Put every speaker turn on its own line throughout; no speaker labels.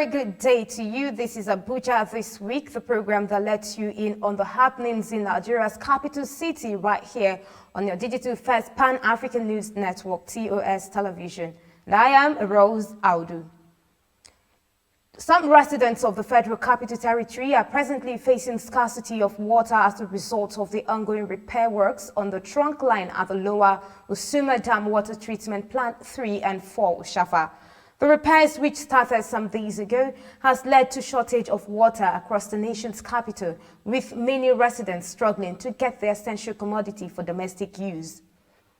very good day to you. This is Abuja This Week, the program that lets you in on the happenings in Nigeria's capital city right here on your digital first Pan-African News Network, TOS Television. And I am Rose Audu. Some residents of the Federal Capital Territory are presently facing scarcity of water as a result of the ongoing repair works on the trunk line at the Lower Usuma Dam Water Treatment Plant 3 and 4 Ushafa. The repairs, which started some days ago, has led to shortage of water across the nation's capital, with many residents struggling to get the essential commodity for domestic use.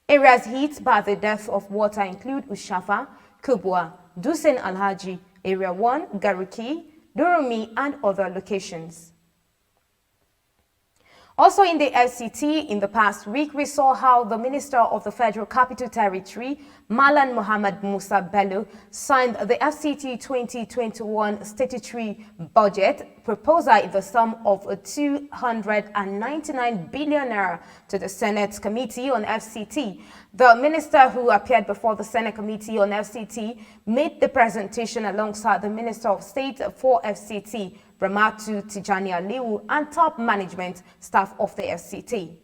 Areas hit by the dearth of water include Ushafa, Kubwa, Dusen Alhaji, Area 1, Gariki, Durumi, and other locations. Also in the FCT, in the past week, we saw how the Minister of the Federal Capital Territory, Malan Mohammed Musa Bello, signed the FCT 2021 statutory budget proposal in the sum of 299 billion naira to the Senate Committee on FCT. The minister, who appeared before the Senate Committee on FCT, made the presentation alongside the Minister of State for FCT, Ramatu Tijani Aliu, and top management staff of the FCT.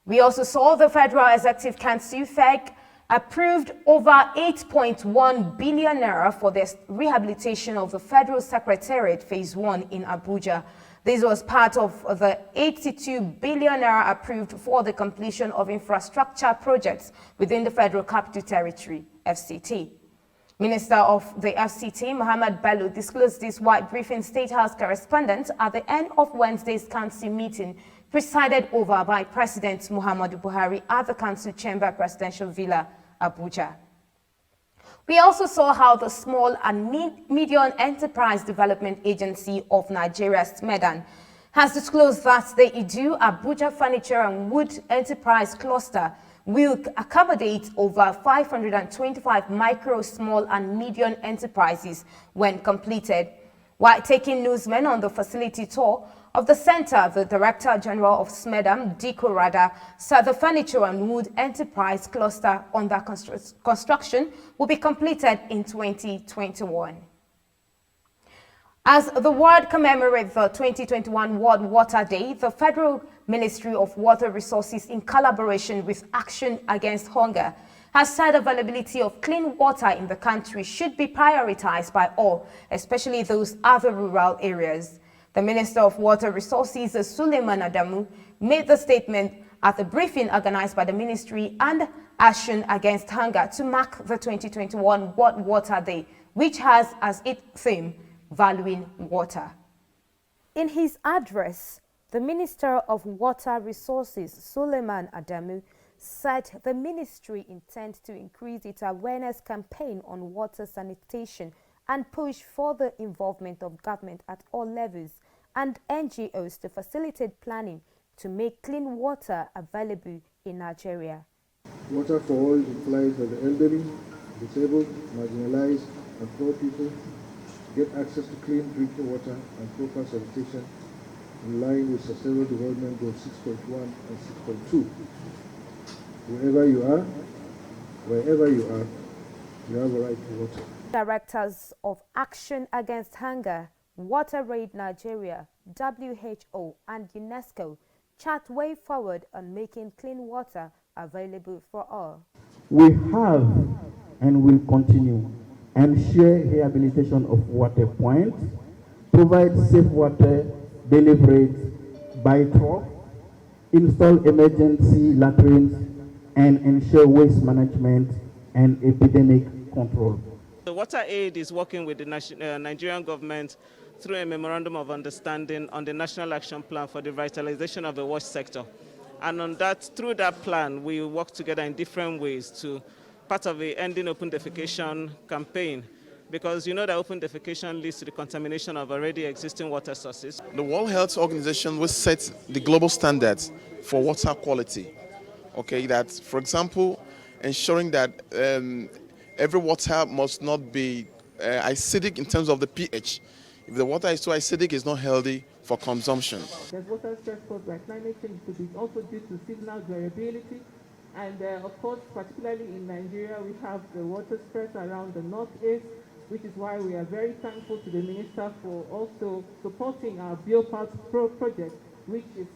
We also saw the Federal Executive Council FEC approved over 8.1 billion naira for the rehabilitation of the Federal Secretariat Phase 1 in Abuja. This was part of the 82 billion naira approved for the completion of infrastructure projects within the Federal Capital Territory, FCT. Minister of the FCT, Mohammed Bello, disclosed this while briefing State House correspondents at the end of Wednesday's council meeting, presided over by President Muhammadu Buhari at the council chamber Presidential Villa, Abuja. We also saw how the Small and Medium Enterprise Development Agency of Nigeria, SMEDAN, has disclosed that the Idu Abuja Furniture and Wood Enterprise Cluster will accommodate over 525 micro, small, and medium enterprises when completed. While taking newsmen on the facility tour of the center, the Director General of SMEDAN, Diko Rada, said the furniture and wood enterprise cluster under construction will be completed in 2021. As the world commemorates the 2021 World Water Day, the Federal Ministry of Water Resources, in collaboration with Action Against Hunger, has said availability of clean water in the country should be prioritized by all, especially those other rural areas. The Minister of Water Resources, Suleiman Adamu, made the statement at a briefing organized by the Ministry and Action Against Hunger to mark the 2021 World Water Day, which has as its theme, Valuing Water. In his address, the Minister of Water Resources, Suleiman Adamu, said the ministry intends to increase its awareness campaign on water sanitation and push for the involvement of government at all levels and NGOs to facilitate planning to make clean water available in Nigeria.
Water for all implies that the elderly, disabled, marginalized, and poor people get access to clean drinking water and proper sanitation in line with Sustainable Development Goals 6.1 and 6.2. Wherever you are, you have a right to water.
Directors of Action Against Hunger, WaterAid Nigeria, WHO, and UNESCO chart way forward on making clean water available for all.
We have and will continue ensure rehabilitation of water points, provide safe water delivery by truck, install emergency latrines, and ensure waste management and epidemic control.
The WaterAid is working with the Nigerian government through a memorandum of understanding on the National Action Plan for the revitalization of the wash sector. And on that, through that plan, we work together in different ways to part of the Ending Open Defecation campaign, because you know that open defecation leads to the contamination of already existing water sources.
The World Health Organization will set the global standards for water quality. Okay, that, for example, ensuring that every water must not be acidic in terms of the pH. If the water is too acidic, it's not healthy for consumption.
There's water stress caused by climate change, which is also due to seasonal variability. And of course, particularly in Nigeria, we have the water stress around the northeast, which is why we are very thankful to the Minister for also supporting our Bioparts project, which is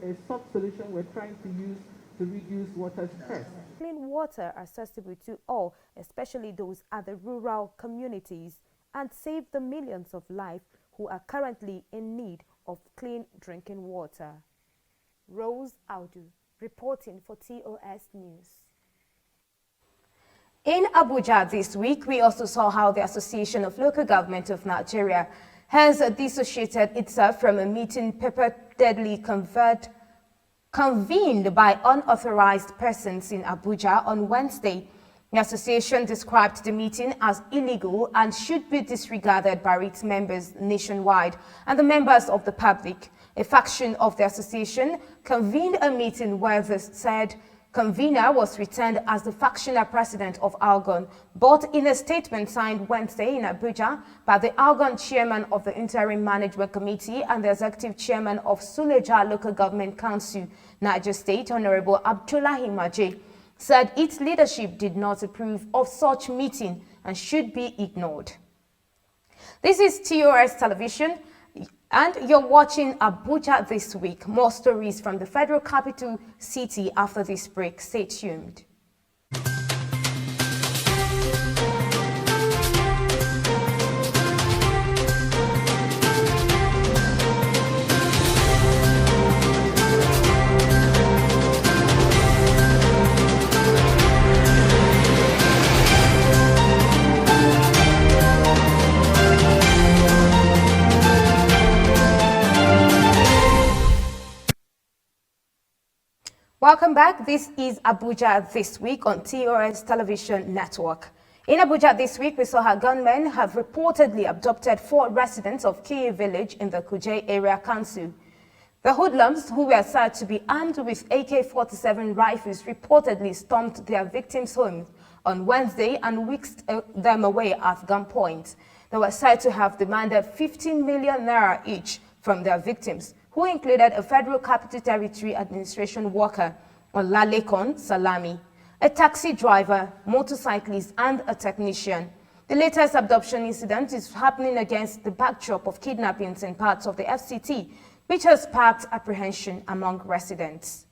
a soft solution we're trying to use to reduce water stress.
Clean water accessible to all, especially those at the rural communities, and save the millions of lives who are currently in need of clean drinking water. Rose Audu, reporting for TOS News. In Abuja this week, we also saw how the Association of Local Government of Nigeria has dissociated itself from a meeting purportedly convened by unauthorized persons in Abuja on Wednesday. The association described the meeting as illegal and should be disregarded by its members nationwide and the members of the public. A faction of the association convened a meeting where the said convener was returned as the factional president of Algon, but in a statement signed Wednesday in Abuja by the Algon chairman of the Interim Management Committee and the executive chairman of Suleja Local Government Council, Niger State, Honorable Abdullahi Maje, said its leadership did not approve of such meeting and should be ignored. This is TOS Television, and you're watching Abuja This Week. More stories from the Federal Capital City after this break. Stay tuned. Welcome back. This is Abuja This Week on TOS Television Network. In Abuja This Week, we saw how gunmen have reportedly abducted 4 residents of Kiye village in the Kuje area council. The hoodlums, who were said to be armed with AK-47 rifles, reportedly stormed their victims' homes on Wednesday and whisked them away at gunpoint. They were said to have demanded 15 million naira each from their victims, who included a Federal Capital Territory Administration worker, Olalekon Salami, a taxi driver, motorcyclist, and a technician. The latest abduction incident is happening against the backdrop of kidnappings in parts of the FCT, which has sparked apprehension among residents.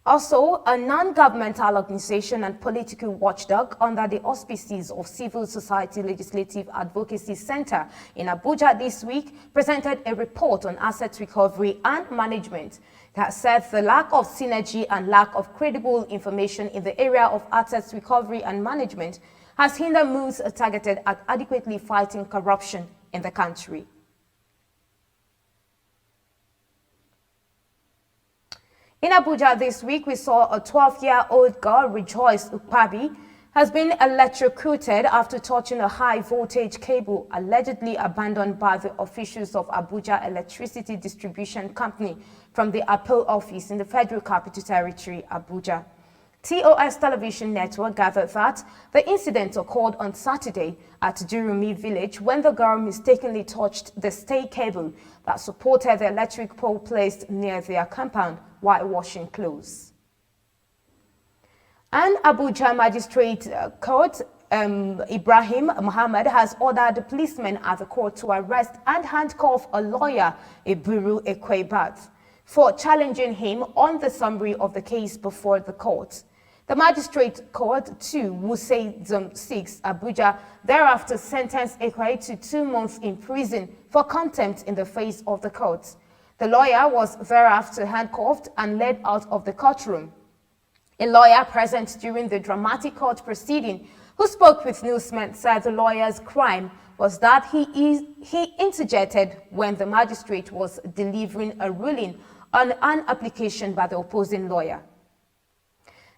Also, a non-governmental organization and political watchdog under the auspices of Civil Society Legislative Advocacy Center in Abuja this week presented a report on asset recovery and management that said the lack of synergy and lack of credible information in the area of assets recovery and management has hindered moves targeted at adequately fighting corruption in the country. In Abuja this week, we saw a 12-year-old girl, Rejoice Ukpabi, has been electrocuted after touching a high-voltage cable allegedly abandoned by the officials of Abuja Electricity Distribution Company from the Appeal Office in the Federal Capital Territory, Abuja. TOS Television Network gathered that the incident occurred on Saturday at Durumi village when the girl mistakenly touched the stay cable that supported the electric pole placed near their compound while washing clothes. An Abuja Magistrate Court, Ibrahim Muhammad, has ordered the policemen at the court to arrest and handcuff a lawyer, Eburu Ekwebat, for challenging him on the summary of the case before the court. The Magistrate Court 2, Wuse Zone 6, Abuja, thereafter sentenced Ekwe to 2 months in prison for contempt in the face of the court. The lawyer was thereafter handcuffed and led out of the courtroom. A lawyer present during the dramatic court proceeding, who spoke with newsmen, said the lawyer's crime was that he interjected when the magistrate was delivering a ruling on an application by the opposing lawyer.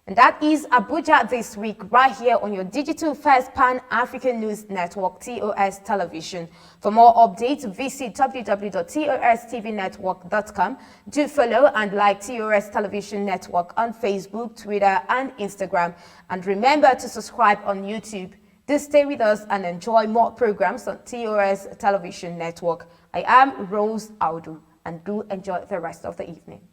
And that is Abuja This Week, right here on your digital first Pan-African News Network, TOS Television. For more updates, visit www.tostvnetwork.com. Do follow and like TOS Television Network on Facebook, Twitter, and Instagram. And remember to subscribe on YouTube. Do stay with us and enjoy more programs on TOS Television Network. I am Rose Audu, and do enjoy the rest of the evening.